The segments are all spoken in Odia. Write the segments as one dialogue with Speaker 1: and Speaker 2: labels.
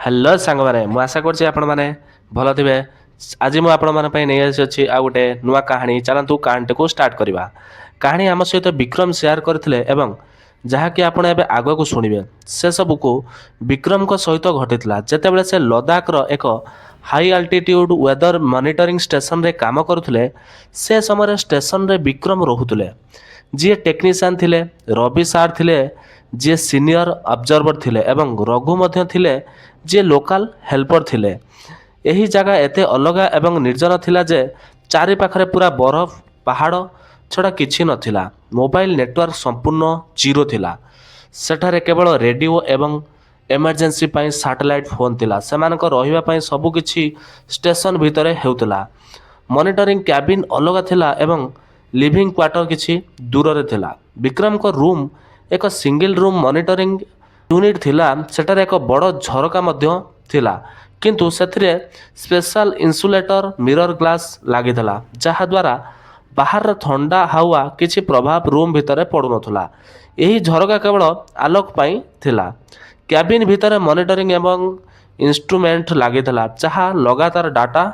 Speaker 1: ହ୍ୟାଲୋ ସାଙ୍ଗମାନେ, ମୁଁ ଆଶା କରୁଛି ଆପଣମାନେ ଭଲ ଥିବେ। ଆଜି ମୁଁ ଆପଣମାନଙ୍କ ପାଇଁ ନେଇ ଆସିଛି ଆଉ ଗୋଟେ ନୂଆ କାହାଣୀ। ଚାଲନ୍ତୁ କାହାଣୀଟିକୁ ଷ୍ଟାର୍ଟ କରିବା। କାହାଣୀ ଆମ ସହିତ ବିକ୍ରମ ସେୟାର କରିଥିଲେ ଏବଂ ଯାହାକି ଆପଣ ଏବେ ଆଗକୁ ଶୁଣିବେ ସେସବୁକୁ ବିକ୍ରମଙ୍କ ସହିତ ଘଟିଥିଲା। ଯେତେବେଳେ ସେ ଲଦାଖର ଏକ ହାଇ ଆଲ୍ଟିଟ୍ୟୁଡ୍ ୱେଦର ମନିଟରିଂ ଷ୍ଟେସନରେ କାମ କରୁଥିଲେ, ସେ ସମୟରେ ଷ୍ଟେସନରେ ବିକ୍ରମ ରହୁଥିଲେ। ଯିଏ ଟେକ୍ନିସିଆନ୍ ଥିଲେ, ରବି ସାର୍ ଥିଲେ ଯିଏ ସିନିୟର ଅବଜର୍ଭର ଥିଲେ ଏବଂ ରଘୁ ମଧ୍ୟ ଥିଲେ ଯିଏ ଲୋକାଲ ହେଲ୍ପର ଥିଲେ। ଏହି ଜାଗା ଏତେ ଅଲଗା ଏବଂ ନିର୍ଜନ ଥିଲା ଯେ ଚାରିପାଖରେ ପୁରା ବରଫ ପାହାଡ଼ ଛଡ଼ା କିଛି ନଥିଲା। ମୋବାଇଲ ନେଟୱାର୍କ ସମ୍ପୂର୍ଣ୍ଣ ଜିରୋ ଥିଲା। ସେଠାରେ କେବଳ ରେଡ଼ିଓ ଏବଂ ଏମର୍ଜେନ୍ସି ପାଇଁ ସାଟେଲାଇଟ୍ ଫୋନ୍ ଥିଲା। ସେମାନଙ୍କ ରହିବା ପାଇଁ ସବୁକିଛି ଷ୍ଟେସନ ଭିତରେ ହେଉଥିଲା। ମନିଟରିଂ କ୍ୟାବିନ୍ ଅଲଗା ଥିଲା ଏବଂ ଲିଭିଂ କ୍ୱାର୍ଟର କିଛି ଦୂରରେ ଥିଲା। ବିକ୍ରମଙ୍କ ରୁମ୍ ଏକ ସିଙ୍ଗଲ ରୁମ୍ ମନିଟରିଂ ୟୁନିଟ୍ ଥିଲା। ସେଠାରେ ଏକ ବଡ଼ ଝରକା ମଧ୍ୟ ଥିଲା, କିନ୍ତୁ ସେଥିରେ ସ୍ପେଶାଲ ଇନ୍ସୁଲେଟର ମିରର ଗ୍ଲାସ୍ ଲାଗିଥିଲା, ଯାହାଦ୍ୱାରା ବାହାରର ଥଣ୍ଡା ହାୱା କିଛି ପ୍ରଭାବ ରୁମ୍ ଭିତରେ ପଡ଼ୁନଥିଲା। ଏହି ଝରକା କେବଳ ଆଲୋକ ପାଇଁ ଥିଲା। କ୍ୟାବିନ୍ ଭିତରେ ମନିଟରିଂ ଏବଂ ଇନଷ୍ଟ୍ରୁମେଣ୍ଟ ଲାଗିଥିଲା, ଯାହା ଲଗାତାର ଡାଟା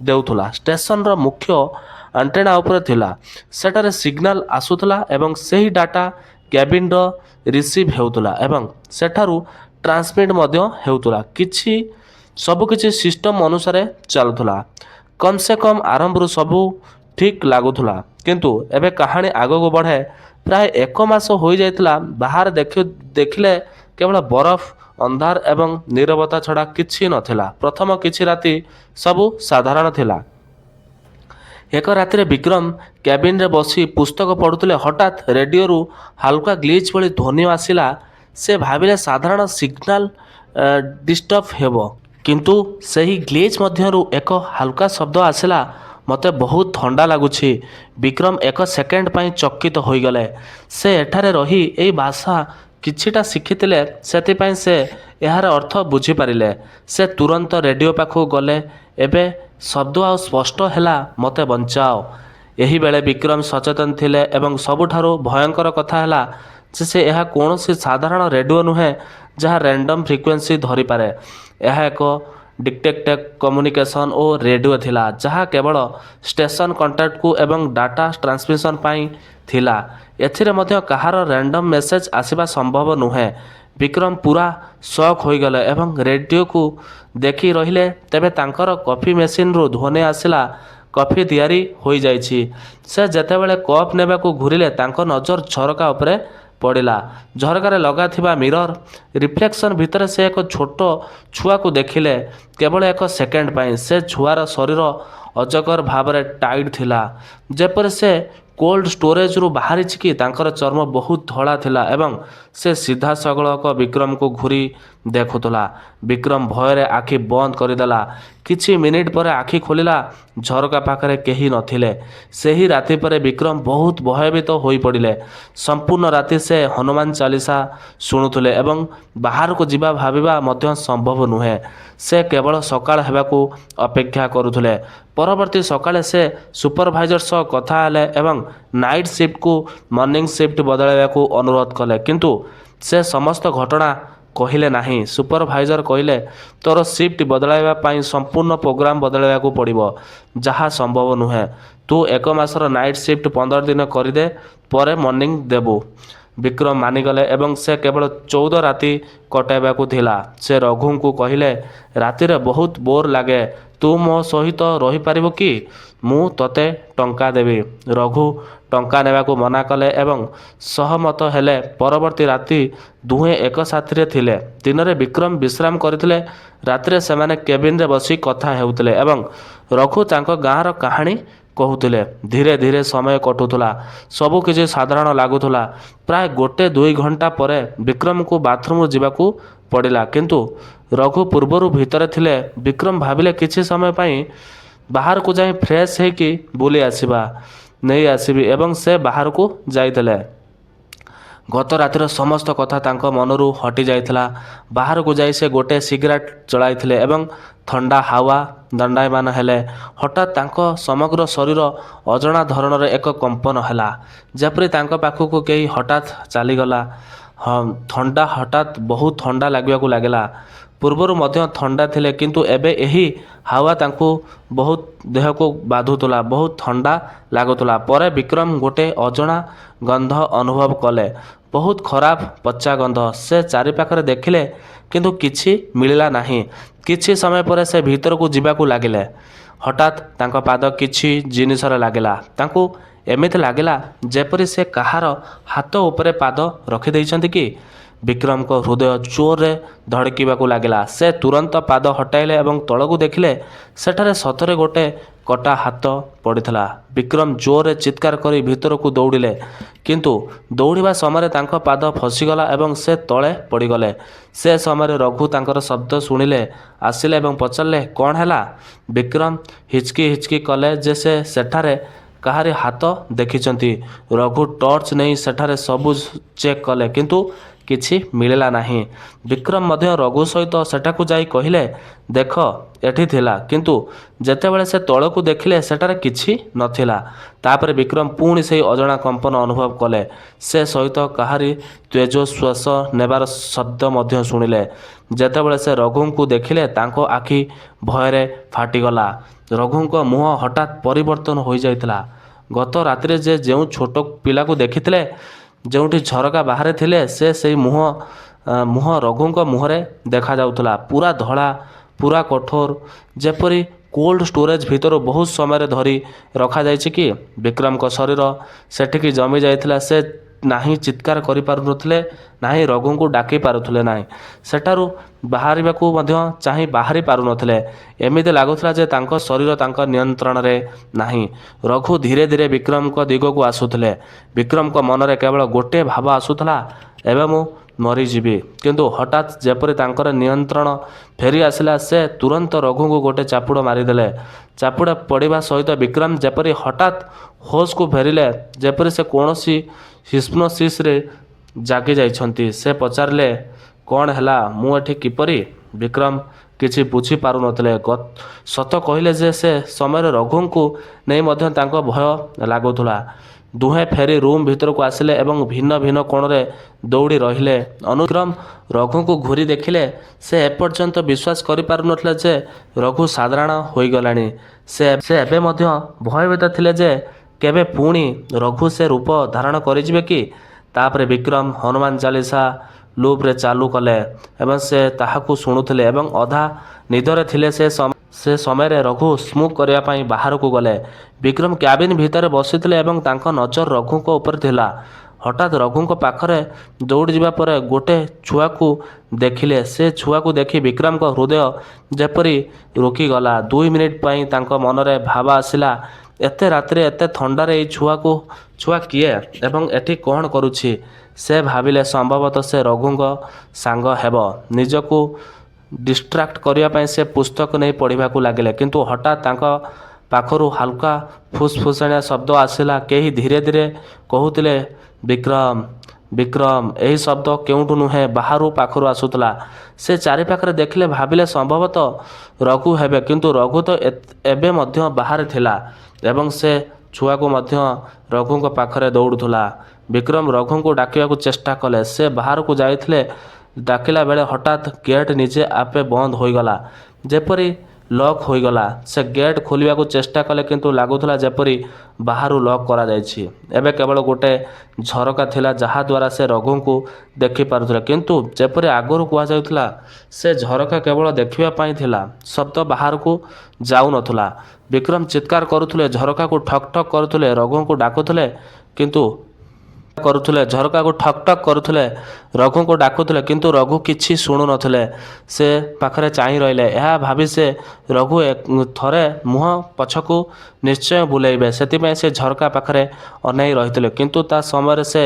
Speaker 1: ଦେଉଥିଲା। ଷ୍ଟେସନର ମୁଖ୍ୟ ଆଣ୍ଟେନା ଉପରେ ଥିଲା। ସେଠାରେ ସିଗ୍ନାଲ ଆସୁଥିଲା ଏବଂ ସେହି ଡାଟା କ୍ୟାବିନ୍ର ରିସିଭ୍ ହେଉଥିଲା ଏବଂ ସେଠାରୁ ଟ୍ରାନ୍ସମିଟ୍ ମଧ୍ୟ ହେଉଥିଲା। ସବୁକିଛି ସିଷ୍ଟମ ଅନୁସାରେ ଚାଲୁଥିଲା। କମ୍ ସେ କମ୍ ଆରମ୍ଭରୁ ସବୁ ଠିକ୍ ଲାଗୁଥିଲା। କିନ୍ତୁ ଏବେ କାହାଣୀ ଆଗକୁ ବଢ଼େ। ପ୍ରାୟ 1 ମାସ ହୋଇଯାଇଥିଲା। ବାହାରେ ଦେଖିଲେ କେବଳ ବରଫ, ଅନ୍ଧାର ଏବଂ ନୀରବତା ଛଡ଼ା କିଛି ନଥିଲା। ପ୍ରଥମ କିଛି ରାତି ସବୁ ସାଧାରଣ ଥିଲା। ଏକ ରାତିରେ ବିକ୍ରମ କ୍ୟାବିନ୍ରେ ବସି ପୁସ୍ତକ ପଢ଼ୁଥିଲେ। ହଠାତ୍ ରେଡ଼ିଓରୁ ହାଲକା ଗ୍ଲିଚ୍ ଭଳି ଧ୍ୱନି ଆସିଲା। ସେ ଭାବିଲେ ସାଧାରଣ ସିଗ୍ନାଲ ଡିଷ୍ଟର୍ବ ହେବ, କିନ୍ତୁ ସେହି ଗ୍ଲିଚ୍ ମଧ୍ୟରୁ ଏକ ହାଲକା ଶବ୍ଦ ଆସିଲା, ମୋତେ ବହୁତ ଥଣ୍ଡା ଲାଗୁଛି। ବିକ୍ରମ 1 ସେକେଣ୍ଡ ପାଇଁ ଚକିତ ହୋଇଗଲେ। ସେ ଏଠାରେ ରହି ଏହି ଭାଷା କିଛିଟା ଶିଖିଥିଲେ, ସେଥିପାଇଁ ସେ ଏହାର ଅର୍ଥ ବୁଝିପାରିଲେ। ସେ ତୁରନ୍ତ ରେଡ଼ିଓ ପାଖକୁ ଗଲେ। ଏବେ ଶବ୍ଦ ଆଉ ସ୍ପଷ୍ଟ ହେଲା, ମୋତେ ବଞ୍ଚାଅ। ଏହିବେଳେ ବିକ୍ରମ ସଚେତନ ଥିଲେ ଏବଂ ସବୁଠାରୁ ଭୟଙ୍କର କଥା ହେଲା ଯେ ଏହା କୌଣସି ସାଧାରଣ ରେଡ଼ିଓ ନୁହେଁ ଯାହା ର୍ୟାଣ୍ଡମ୍ ଫ୍ରିକ୍ୱେନ୍ସି ଧରିପାରେ। ଏହା ଏକ ଡିଟେକ୍ଟେଡ୍ କମ୍ୟୁନିକେସନ୍ ଓ ରେଡ଼ିଓ ଥିଲା, ଯାହା କେବଳ ଷ୍ଟେସନ କଣ୍ଟାକ୍ଟକୁ ଏବଂ ଡାଟା ଟ୍ରାନ୍ସମିଶନ ପାଇଁ ଥିଲା। ଏଥିରେ ମଧ୍ୟ କାହାର ର୍ୟାଣ୍ଡମ୍ ମେସେଜ ଆସିବା ସମ୍ଭବ ନୁହେଁ। ବିକ୍ରମ ପୁରା ସକ୍ ହୋଇଗଲେ ଏବଂ ରେଡ଼ିଓକୁ ଦେଖି ରହିଲେ। ତେବେ ତାଙ୍କର କଫି ମେସିନ୍ରୁ ଧ୍ୱନି ଆସିଲା, କଫି ତିଆରି ହୋଇଯାଇଛି। ସେ ଯେତେବେଳେ କପ୍ ନେବାକୁ ଘୂରିଲେ, ତାଙ୍କ ନଜର ଝରକା ଉପରେ ପଡ଼ିଲା। ଝରକାରେ ଲଗାଥିବା ମିରର ରିଫ୍ଲେକ୍ସନ୍ ଭିତରେ ସେ ଏକ ଛୋଟ ଛୁଆକୁ ଦେଖିଲେ। କେବଳ 1 ସେକେଣ୍ଡ ପାଇଁ ସେ ଛୁଆର ଶରୀର ଅଜଗର ଭାବରେ ଟାଇଟ୍ ଥିଲା, ଯେପରି ସେ କୋଲ୍ଡ ଷ୍ଟୋରେଜରୁ ବାହାରିଛି କି ତାଙ୍କର ଚର୍ମ ବହୁତ ଧଳା ଥିଲା ଏବଂ ସେ ସିଧାସଳଖ ବିକ୍ରମକୁ ଘୂରି ଦେଖୁଥିଲା। ବିକ୍ରମ ଭୟରେ ଆଖି ବନ୍ଦ କରିଦେଲା। କିଛି ମିନିଟ୍ ପରେ ଆଖି ଖୋଲିଲା। ଝରକା ପାଖରେ କେହି ନଥିଲେ। ସେହି ରାତି ପରେ ବିକ୍ରମ ବହୁତ ଭୟଭୀତ ହୋଇପଡ଼ିଲେ। ସମ୍ପୂର୍ଣ୍ଣ ରାତି ସେ ହନୁମାନ ଚାଳିଶା ଶୁଣୁଥିଲେ ଏବଂ ବାହାରକୁ ଯିବା ଭାବିବା ମଧ୍ୟ ସମ୍ଭବ ନୁହେଁ। ସେ କେବଳ ସକାଳ ହେବାକୁ ଅପେକ୍ଷା କରୁଥିଲେ। ପରବର୍ତ୍ତୀ ସକାଳେ ସେ ସୁପରଭାଇଜର ସହ କଥା ହେଲେ ଏବଂ ନାଇଟ୍ ସିଫ୍ଟକୁ ମର୍ଣ୍ଣିଂ ସିଫ୍ଟ ବଦଳାଇବାକୁ ଅନୁରୋଧ କଲେ, କିନ୍ତୁ ସେ ସମସ୍ତ ଘଟଣା କହିଲେ ନାହିଁ। ସୁପରଭାଇଜର କହିଲେ, ତୋର ସିଫ୍ଟ ବଦଳାଇବା ପାଇଁ ସମ୍ପୂର୍ଣ୍ଣ ପ୍ରୋଗ୍ରାମ ବଦଳାଇବାକୁ ପଡ଼ିବ, ଯାହା ସମ୍ଭବ ନୁହେଁ। ତୁ 1 ମାସର ନାଇଟ୍ ସିଫ୍ଟ 15 ଦିନ କରିଦେ, ପରେ ମର୍ଣ୍ଣିଂ ଦେବୁ। ବିକ୍ରମ ମାନିଗଲେ ଏବଂ ସେ କେବଳ 14 ରାତି କଟାଇବାକୁ ଥିଲା। ସେ ରଘୁଙ୍କୁ କହିଲେ, ରାତିରେ ବହୁତ ବୋର୍ ଲାଗେ, ତୁ ମୋ ସହିତ ରହିପାରିବୁ କି? ମୁଁ ତୋତେ ଟଙ୍କା ଦେବି। ରଘୁ ଟଙ୍କା ନେବାକୁ ମନା କଲେ ଏବଂ ସହମତ ହେଲେ। ପରବର୍ତ୍ତୀ ରାତି ଦୁହେଁ ଏକ ସାଥିରେ ଥିଲେ। ଦିନରେ ବିକ୍ରମ ବିଶ୍ରାମ କରିଥିଲେ। ରାତିରେ ସେମାନେ କେବିନ୍ରେ ବସି କଥା ହେଉଥିଲେ ଏବଂ ରଘୁ ତାଙ୍କ ଗାଁର କାହାଣୀ କହୁଥିଲେ। ଧୀରେ ଧୀରେ ସମୟ କଟୁଥିଲା। ସବୁକିଛି ସାଧାରଣ ଲାଗୁଥିଲା। ପ୍ରାୟ 1-2 ଘଣ୍ଟା ପରେ ବିକ୍ରମଙ୍କୁ ବାଥରୁମ୍ ଯିବାକୁ ପଡ଼ିଲା, କିନ୍ତୁ ରଘୁ ପୂର୍ବରୁ ଭିତରେ ଥିଲେ। ବିକ୍ରମ ଭାବିଲେ କିଛି ସମୟ ପାଇଁ ବାହାରକୁ ଯାଇ ଫ୍ରେଶ୍ ହେଇକି ବୁଲି ନେଇ ଆସିବି ଏବଂ ସେ ବାହାରକୁ ଯାଇଥିଲେ। ଗତ ରାତିର ସମସ୍ତ କଥା ତାଙ୍କ ମନରୁ ହଟିଯାଇଥିଲା। ବାହାରକୁ ଯାଇ ସେ ଗୋଟିଏ ସିଗାରେଟ୍ ଜଳାଇଥିଲେ ଏବଂ ଥଣ୍ଡା ହାୱା ଦଣ୍ଡାୟମାନ ହେଲେ। ହଠାତ୍ ତାଙ୍କ ସମଗ୍ର ଶରୀର ଅଜଣା ଧରଣର ଏକ କମ୍ପନ ହେଲା, ଯେପରି ତାଙ୍କ ପାଖକୁ କେହି ହଠାତ୍ ଚାଲିଗଲା। ହଠାତ୍ ବହୁତ ଥଣ୍ଡା ଲାଗିବାକୁ ଲାଗିଲା। ପୂର୍ବରୁ ମଧ୍ୟ ଥଣ୍ଡା ଥିଲେ କିନ୍ତୁ ଏବେ ଏହି ହାୱା ତାଙ୍କୁ ବହୁତ ଦେହକୁ ବାଧୁଥିଲା, ବହୁତ ଥଣ୍ଡା ଲାଗୁଥିଲା। ପରେ ବିକ୍ରମ ଗୋଟେ ଅଜଣା ଗନ୍ଧ ଅନୁଭବ କଲେ, ବହୁତ ଖରାପ ପଚା ଗନ୍ଧ। ସେ ଚାରିପାଖରେ ଦେଖିଲେ କିନ୍ତୁ କିଛି ମିଳିଲା ନାହିଁ। କିଛି ସମୟ ପରେ ସେ ଭିତରକୁ ଯିବାକୁ ଲାଗିଲେ। ହଠାତ୍ ତାଙ୍କ ପାଦ କିଛି ଜିନିଷରେ ଲାଗିଲା। ତାଙ୍କୁ ଏମିତି ଲାଗିଲା ଯେପରି ସେ କାହାର ହାତ ଉପରେ ପାଦ ରଖିଦେଇଛନ୍ତି କି। ବିକ୍ରମଙ୍କ ହୃଦୟ ଜୋରରେ ଧଡ଼କିବାକୁ ଲାଗିଲା। ସେ ତୁରନ୍ତ ପାଦ ହଟାଇଲେ ଏବଂ ତଳକୁ ଦେଖିଲେ ସେଠାରେ ସତରେ ଗୋଟେ କଟା ହାତ ପଡ଼ିଥିଲା। ବିକ୍ରମ ଜୋରରେ ଚିତ୍କାର କରି ଭିତରକୁ ଦୌଡ଼ିଲେ କିନ୍ତୁ ଦୌଡ଼ିବା ସମୟରେ ତାଙ୍କ ପାଦ ଫସିଗଲା ଏବଂ ସେ ତଳେ ପଡ଼ିଗଲେ। ସେ ସମୟରେ ରଘୁ ତାଙ୍କର ଶବ୍ଦ ଶୁଣିଲେ, ଆସିଲେ ଏବଂ ପଚାରିଲେ, କ'ଣ ହେଲା? ବିକ୍ରମ ହିଚକି ହିଚକି କଲେ ଯେ ସେ ସେଠାରେ କାହାରି ହାତ ଦେଖିଛନ୍ତି। ରଘୁ ଟର୍ଚ୍ଚ ନେଇ ସେଠାରେ ସବୁ ଚେକ୍ କଲେ କିନ୍ତୁ କିଛି ମିଳିଲା ନାହିଁ। ବିକ୍ରମ ମଧ୍ୟ ରଘୁ ସହିତ ସେଠାକୁ ଯାଇ କହିଲେ, ଦେଖ ଏଠି ଥିଲା। କିନ୍ତୁ ଯେତେବେଳେ ସେ ତଳକୁ ଦେଖିଲେ ସେଠାରେ କିଛି ନଥିଲା। ତାପରେ ବିକ୍ରମ ପୁଣି ସେହି ଅଜଣା କମ୍ପନ ଅନୁଭବ କଲେ। ସେ ସହିତ କାହାରି ତେଜଶ୍ୱାସ ନେବାର ଶବ୍ଦ ମଧ୍ୟ ଶୁଣିଲେ। ଯେତେବେଳେ ସେ ରଘୁଙ୍କୁ ଦେଖିଲେ ତାଙ୍କ ଆଖି ଭୟରେ ଫାଟିଗଲା। ରଘୁଙ୍କ ମୁହଁ ହଠାତ୍ ପରିବର୍ତ୍ତନ ହୋଇଯାଇଥିଲା। ଗତ ରାତିରେ ଯେ ଯେଉଁ ଛୋଟ ପିଲାକୁ ଦେଖିଥିଲେ, ଯେଉଁଠି ଝରକା ବାହାରେ ଥିଲେ, ସେ ସେହି ମୁହଁ ରଘୁଙ୍କ ମୁହଁରେ ଦେଖାଯାଉଥିଲା। ପୁରା ଧଳା, ପୁରା କଠୋର, ଯେପରି କୋଲ୍ଡ ଷ୍ଟୋରେଜ୍ ଭିତରୁ ବହୁତ ସମୟରେ ଧରି ରଖାଯାଇଛି କି। ବିକ୍ରମଙ୍କ ଶରୀର ସେଠିକି ଜମି ଯାଇଥିଲା। ସେ ନାହିଁ ଚିତ୍କାର କରିପାରୁନଥିଲେ, ନାହିଁ ରଘୁଙ୍କୁ ଡାକି ପାରୁଥିଲେ ନାହିଁ। ସେଠାରୁ ବାହାରିବାକୁ ମଧ୍ୟ ଚାହିଁ ବାହାରି ପାରୁନଥିଲେ। ଏମିତି ଲାଗୁଥିଲା ଯେ ତାଙ୍କ ଶରୀର ତାଙ୍କ ନିୟନ୍ତ୍ରଣରେ ନାହିଁ। ରଘୁ ଧୀରେ ଧୀରେ ବିକ୍ରମଙ୍କ ଦିଗକୁ ଆସୁଥିଲେ। ବିକ୍ରମଙ୍କ ମନରେ କେବଳ ଗୋଟିଏ ଭାବ ଆସୁଥିଲା, ଏବେ ମୁଁ ମରିଯିବି। କିନ୍ତୁ ହଠାତ୍ ଯେପରି ତାଙ୍କର ନିୟନ୍ତ୍ରଣ ଫେରି ଆସିଲା, ସେ ତୁରନ୍ତ ରଘୁଙ୍କୁ ଗୋଟେ ଚାପୁଡ଼ ମାରିଦେଲେ। ଚାପୁଡ଼ ପଡ଼ିବା ସହିତ ବିକ୍ରମ ଯେପରି ହଠାତ୍ ହୋସକୁ ଫେରିଲେ, ଯେପରି ସେ କୌଣସି ହିପ୍ନୋସିସ୍ରେ ଜାଗି ଯାଇଛନ୍ତି। ସେ ପଚାରିଲେ, କ'ଣ ହେଲା? ମୁଁ ଏଠି କିପରି? ବିକ୍ରମ କିଛି ବୁଝିପାରୁନଥିଲେ। ସତ କହିଲେ ଯେ ସେ ସମୟରେ ରଘୁଙ୍କୁ ନେଇ ମଧ୍ୟ ତାଙ୍କ ଭୟ ଲାଗୁଥିଲା। ଦୁହେଁ ଫେରି ରୁମ୍ ଭିତରକୁ ଆସିଲେ ଏବଂ ଭିନ୍ନ ଭିନ୍ନ କୋଣରେ ଦୌଡ଼ି ରହିଲେ। ବିକ୍ରମ ରଘୁଙ୍କୁ ଘୂରି ଦେଖିଲେ। ସେ ଏପର୍ଯ୍ୟନ୍ତ ବିଶ୍ୱାସ କରିପାରୁନଥିଲେ ଯେ ରଘୁ ସାଧାରଣ ହୋଇଗଲାଣି। ସେ ଏବେ ମଧ୍ୟ ଭୟଭୀତ ଥିଲେ ଯେ କେବେ ପୁଣି ରଘୁ ସେ ରୂପ ଧାରଣ କରିଯିବେ କି। ତାପରେ ବିକ୍ରମ ହନୁମାନ ଚାଳିଶା ଲୁପ୍ରେ ଚାଲୁ କଲେ ଏବଂ ସେ ତାହାକୁ ଶୁଣୁଥିଲେ ଏବଂ ଅଧା ନିଦରେ ଥିଲେ। ସେ ସମୟରେ ରଘୁ ସ୍ମୋକ୍ କରିବା ପାଇଁ ବାହାରକୁ ଗଲେ। ବିକ୍ରମ କ୍ୟାବିନ୍ ଭିତରେ ବସିଥିଲେ ଏବଂ ତାଙ୍କ ନଜର ରଘୁଙ୍କ ଉପରେ ଥିଲା। ହଠାତ୍ ରଘୁଙ୍କ ପାଖରେ ଦୌଡ଼ିଯିବା ପରେ ଗୋଟେ ଛୁଆକୁ ଦେଖିଲେ। ସେ ଛୁଆକୁ ଦେଖି ବିକ୍ରମଙ୍କ ହୃଦୟ ଯେପରି ରୋକିଗଲା। 2 ମିନିଟ୍ ପାଇଁ ତାଙ୍କ ମନରେ ଭାବ ଆସିଲା, ଏତେ ରାତିରେ ଏତେ ଥଣ୍ଡାରେ ଏଇ ଛୁଆ କିଏ ଏବଂ ଏଠି କ'ଣ କରୁଛି? ସେ ଭାବିଲେ ସମ୍ଭବତଃ ସେ ରଘୁଙ୍କ ସାଙ୍ଗ ହେବ। ନିଜକୁ ଡିଷ୍ଟ୍ରାକ୍ଟ କରିବା ପାଇଁ ସେ ପୁସ୍ତକ ନେଇ ପଢ଼ିବାକୁ ଲାଗିଲେ। କିନ୍ତୁ ହଠାତ୍ ତାଙ୍କ ପାଖରୁ ହାଲକା ଫୁସ୍ଫୁସାଣିଆ ଶବ୍ଦ ଆସିଲା। କେହି ଧୀରେ ଧୀରେ କହୁଥିଲେ, ବିକ୍ରମ, ବିକ୍ରମ। ଏହି ଶବ୍ଦ କେଉଁଠୁ ନୁହେଁ, ବାହାରୁ ପାଖରୁ ଆସୁଥିଲା। ସେ ଚାରିପାଖରେ ଦେଖିଲେ, ଭାବିଲେ ସମ୍ଭବତଃ ରଘୁ ହେବେ। କିନ୍ତୁ ରଘୁ ତ ଏବେ ମଧ୍ୟ ବାହାରେ ଥିଲା ଏବଂ ସେ ଛୁଆକୁ ମଧ୍ୟ ରଘୁଙ୍କ ପାଖରେ ଦୌଡ଼ୁଥିଲା। ବିକ୍ରମ ରଘୁଙ୍କୁ ଡାକିବାକୁ ଚେଷ୍ଟା କଲେ। ସେ ବାହାରକୁ ଯାଇଥିଲେ। ଡାକିଲା ବେଳେ ହଠାତ୍ ଗେଟ୍ ନିଜେ ଆପେ ବନ୍ଦ ହୋଇଗଲା, ଯେପରି ଲକ୍ ହୋଇଗଲା। ସେ ଗେଟ୍ ଖୋଲିବାକୁ ଚେଷ୍ଟା କଲେ କିନ୍ତୁ ଲାଗୁଥିଲା ଯେପରି ବାହାରୁ ଲକ୍ କରାଯାଇଛି। ଏବେ କେବଳ ଗୋଟେ ଝରକା ଥିଲା ଯାହାଦ୍ୱାରା ସେ ରଘୁଙ୍କୁ ଦେଖିପାରୁଥିଲେ। କିନ୍ତୁ ଯେପରି ଆଗରୁ କୁହାଯାଉଥିଲା, ସେ ଝରକା କେବଳ ଦେଖିବା ପାଇଁ ଥିଲା, ଶବ୍ଦ ବାହାରକୁ ଯାଉନଥିଲା। ବିକ୍ରମ ଚିତ୍କାର କରୁଥିଲେ, ଝରକାକୁ ଠକ୍ ଠକ୍ କରୁଥିଲେ, ରଘୁଙ୍କୁ ଡାକୁଥିଲେ କିନ୍ତୁ ଝରକାକୁ ଠକ୍ ଠକ୍ କରୁଥିଲେ, ରଘୁଙ୍କୁ ଡାକୁଥିଲେ କିନ୍ତୁ ରଘୁ କିଛି ଶୁଣୁନଥିଲେ। ସେ ପାଖରେ ଚାହିଁ ରହିଲେ। ଏହା ଭାବି ସେ ରଘୁ ଥରେ ମୁହଁ ପଛକୁ ନିଶ୍ଚୟ ବୁଲେଇବେ, ସେଥିପାଇଁ ସେ ଝରକା ପାଖରେ ଅନେଇ ରହିଥିଲେ। କିନ୍ତୁ ତା ସମୟରେ ସେ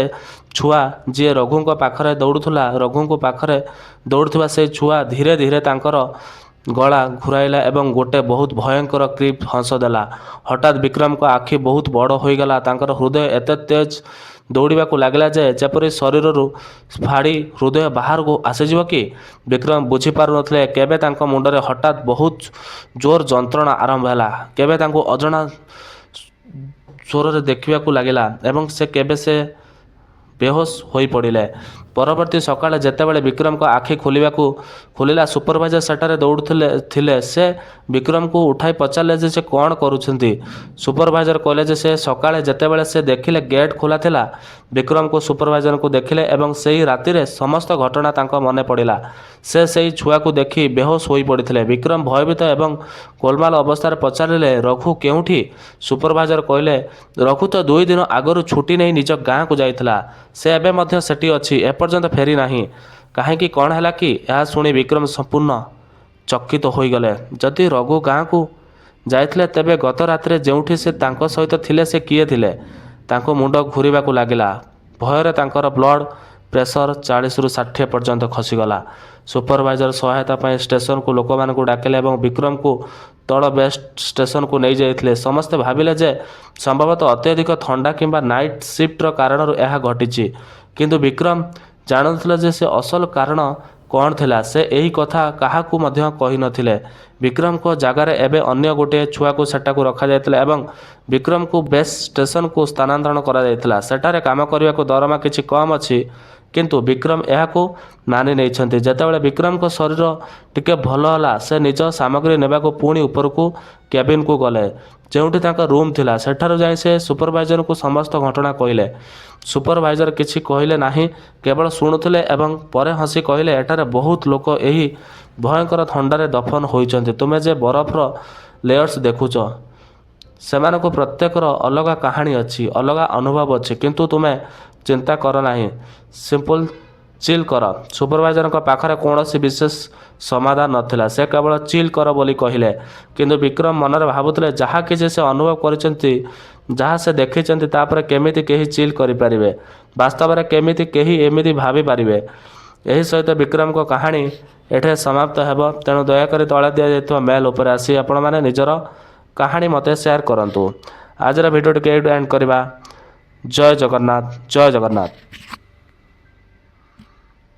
Speaker 1: ଛୁଆ ଯିଏ ରଘୁଙ୍କ ପାଖରେ ଦୌଡ଼ୁଥିଲା, ରଘୁଙ୍କ ପାଖରେ ଦୌଡ଼ୁଥିବା ସେ ଛୁଆ ଧୀରେ ଧୀରେ ତାଙ୍କର ଗଳା ଘୁରାଇଲା ଏବଂ ଗୋଟେ ବହୁତ ଭୟଙ୍କର କ୍ରିପ୍ ହସ ଦେଲା। ହଠାତ୍ ବିକ୍ରମଙ୍କ ଆଖି ବହୁତ ବଡ଼ ହୋଇଗଲା। ତାଙ୍କର ହୃଦୟ ଏତେ ତେଜ ଦୌଡ଼ିବାକୁ ଲାଗିଲା ଯେ ଯେପରି ଶରୀରରୁ ଫାଡ଼ି ହୃଦୟ ବାହାରକୁ ଆସିଯିବ କି। ବିକ୍ରମ ବୁଝିପାରୁନଥିଲେ କେବେ ତାଙ୍କ ମୁଣ୍ଡରେ ହଠାତ୍ ବହୁତ ଜୋର ଯନ୍ତ୍ରଣା ଆରମ୍ଭ ହେଲା, କେବେ ତାଙ୍କୁ ଅଜଣା ସ୍ୱରରେ ଦେଖିବାକୁ ଲାଗିଲା ଏବଂ କେବେ ସେ ବେହୋସ ହୋଇପଡ଼ିଲେ। ପରବର୍ତ୍ତୀ ସକାଳେ ଯେତେବେଳେ ବିକ୍ରମଙ୍କ ଆଖି ଖୋଲିଲା ସୁପରଭାଇଜର ସେଠାରେ ଦୌଡ଼ୁଥିଲେ। ସେ ବିକ୍ରମକୁ ଉଠାଇ ପଚାରିଲେ ଯେ ସେ କ'ଣ କରୁଛନ୍ତି। ସୁପରଭାଇଜର କହିଲେ ଯେ ସେ ସକାଳେ ଯେତେବେଳେ ସେ ଦେଖିଲେ ଗେଟ୍ ଖୋଲା ଥିଲା, ବିକ୍ରମକୁ ସୁପରଭାଇଜରଙ୍କୁ ଦେଖିଲେ ଏବଂ ସେହି ରାତିରେ ସମସ୍ତ ଘଟଣା ତାଙ୍କ ମନେ ପଡ଼ିଲା। ସେ ସେହି ଛୁଆକୁ ଦେଖି ବେହୋସ ହୋଇପଡ଼ିଥିଲେ। ବିକ୍ରମ ଭୟଭୀତ ଏବଂ ଗୋଳମାଳ ଅବସ୍ଥାରେ ପଚାରିଲେ, ରଘୁ କେଉଁଠି? ସୁପରଭାଇଜର କହିଲେ, ରଘୁ ତ 2 ଦିନ ଆଗରୁ ଛୁଟି ନେଇ ନିଜ ଗାଁକୁ ଯାଇଥିଲା। ସେ ଏବେ ମଧ୍ୟ ସେଠି ଅଛି, ଏପର୍ଯ୍ୟନ୍ତ ଫେରି ନାହିଁ। କାହିଁକି, କ'ଣ ହେଲା କି? ଏହା ଶୁଣି ବିକ୍ରମ ସମ୍ପୂର୍ଣ୍ଣ ଚକିତ ହୋଇଗଲେ। ଯଦି ରଘୁ ଗାଁକୁ ଯାଇଥିଲେ, ତେବେ ଗତ ରାତିରେ ଯେଉଁଠି ସେ ତାଙ୍କ ସହିତ ଥିଲେ ସେ କିଏ ଥିଲେ? ତାଙ୍କ ମୁଣ୍ଡ ଘୂରିବାକୁ ଲାଗିଲା। ଭୟରେ ତାଙ୍କର ବ୍ଲଡ଼ ପ୍ରେସର 40ରୁ 60 ପର୍ଯ୍ୟନ୍ତ ଖସିଗଲା। ସୁପରଭାଇଜର ସହାୟତା ପାଇଁ ଷ୍ଟେସନକୁ ଲୋକମାନଙ୍କୁ ଡାକିଲେ ଏବଂ ବିକ୍ରମକୁ ତଳ ବେସ୍ ଷ୍ଟେସନକୁ ନେଇଯାଇଥିଲେ। ସମସ୍ତେ ଭାବିଲେ ଯେ ସମ୍ଭବତଃ ଅତ୍ୟଧିକ ଥଣ୍ଡା କିମ୍ବା ନାଇଟ୍ ସିଫ୍ଟର କାରଣରୁ ଏହା ଘଟିଛି। କିନ୍ତୁ ବିକ୍ରମ ଜାଣୁଥିଲେ ଯେ ସେ ଅସଲ କାରଣ କ'ଣ ଥିଲା। ସେ ଏହି କଥା କାହାକୁ ମଧ୍ୟ କହିନଥିଲେ। ବିକ୍ରମଙ୍କ ଜାଗାରେ ଏବେ ଅନ୍ୟ ଗୋଟିଏ ଛୁଆକୁ ସେଠାକୁ ରଖାଯାଇଥିଲା ଏବଂ ବିକ୍ରମକୁ ବେସ୍ ଷ୍ଟେସନକୁ ସ୍ଥାନାନ୍ତରଣ କରାଯାଇଥିଲା। ସେଠାରେ କାମ କରିବାକୁ ଦରମା କିଛି କମ୍ ଅଛି, କିନ୍ତୁ ବିକ୍ରମ ଏହାକୁ ମାନି ନେଇଛନ୍ତି। ଯେତେବେଳେ ବିକ୍ରମଙ୍କ ଶରୀର ଟିକେ ଭଲ ହେଲା, ସେ ନିଜ ସାମଗ୍ରୀ ନେବାକୁ ପୁଣି ଉପରକୁ କେବିନ୍କୁ ଗଲେ, ଯେଉଁଠି ତାଙ୍କ ରୁମ୍ ଥିଲା। ସେଠାରୁ ଯାଇ ସେ ସୁପରଭାଇଜରଙ୍କୁ ସମସ୍ତ ଘଟଣା କହିଲେ। ସୁପରଭାଇଜର କିଛି କହିଲେ ନାହିଁ, କେବଳ ଶୁଣୁଥିଲେ ଏବଂ ପରେ ହସି କହିଲେ, ଏଠାରେ ବହୁତ ଲୋକ ଏହି ଭୟଙ୍କର ଥଣ୍ଡାରେ ଦଫନ ହୋଇଛନ୍ତି। ତୁମେ ଯେ ବରଫର ଲେୟର୍ସ ଦେଖୁଛ, ସେମାନଙ୍କ ପ୍ରତ୍ୟେକର ଅଲଗା କାହାଣୀ ଅଛି, ଅଲଗା ଅନୁଭବ ଅଛି। କିନ୍ତୁ ତୁମେ ଚିନ୍ତା କର ନାହିଁ, ସିମ୍ପଲ ଚିଲ୍ କର। ସୁପରଭାଇଜରଙ୍କ ପାଖରେ କୌଣସି ବିଶେଷ ସମାଧାନ ନଥିଲା। ସେ କେବଳ ଚିଲ୍ କର ବୋଲି କହିଲେ। କିନ୍ତୁ ବିକ୍ରମ ମନରେ ଭାବୁଥିଲେ, ଯାହା କିଛି ସେ ଅନୁଭବ କରିଛନ୍ତି, ଯାହା ସେ ଦେଖିଛନ୍ତି, ତାପରେ କେମିତି କେହି ଚିଲ୍ କରିପାରିବେ? ବାସ୍ତବରେ କେମିତି କେହି ଏମିତି ଭାବିପାରିବେ? ଏହି ସହିତ ବିକ୍ରମଙ୍କ କାହାଣୀ ଏଠାରେ ସମାପ୍ତ ହେବ। ତେଣୁ ଦୟାକରି ତଳେ ଦିଆଯାଇଥିବା ମେଲ୍ ଉପରେ ଆସି ଆପଣମାନେ ନିଜର କାହାଣୀ ମୋତେ ସେୟାର କରନ୍ତୁ। ଆଜିର ଭିଡ଼ିଓଟିକୁ ଏଇଠୁ ଏଣ୍ଡ କରିବା। ଜୟ ଜଗନ୍ନାଥ, ଜୟ ଜଗନ୍ନାଥ।